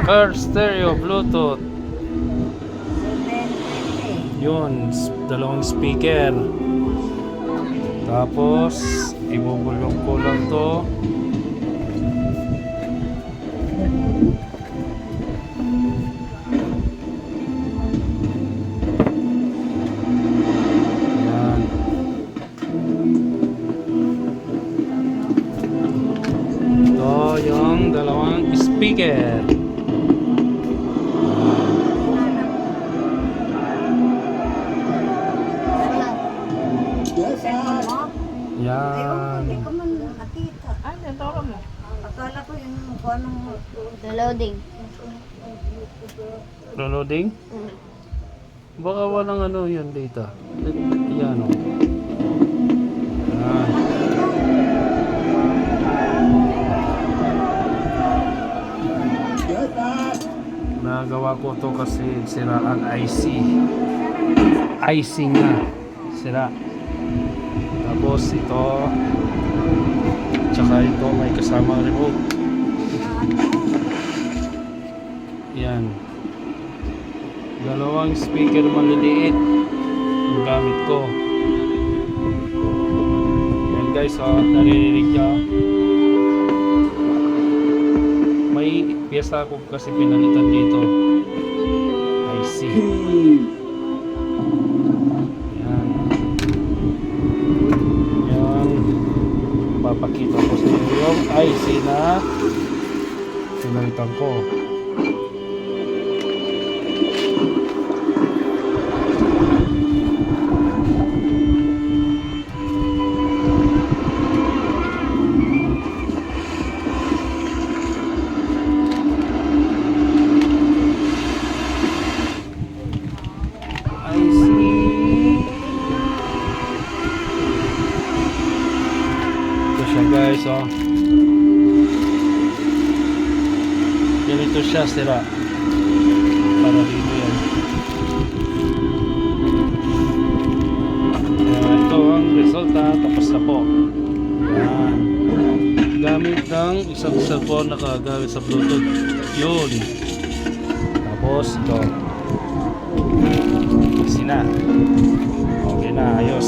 Car stereo Bluetooth. 720. Yun, dalawang speaker. Tapos ibubulong ko lang to. Yan. Ito yung dalawang speaker. Yan. Hindi ko man nakita. Ay, nantoro mo. Akala ko yung kung anong Loading. Reloading? Baka walang ano yun data. Yan o. Yan. Nagawa ko to kasi sira ang IC. IC niya. Sira. Tapos ito. Tsaka ito may kasamang remote. Yan. Dalawang speaker maliliit yung gamit ko. Yan guys, naririnig niya. May piyesa ko kasi pinalitan dito. IC. Yan. Yan. Papakita ko sa inyo yung IC na pinalitan ko. Guys, ganito siya sira para dito yan. Ito ang resulta, tapos na po. Yan. Gamit ng isang cellphone na kagawin sa Bluetooth yun. Tapos ito kasi na okay na, ayos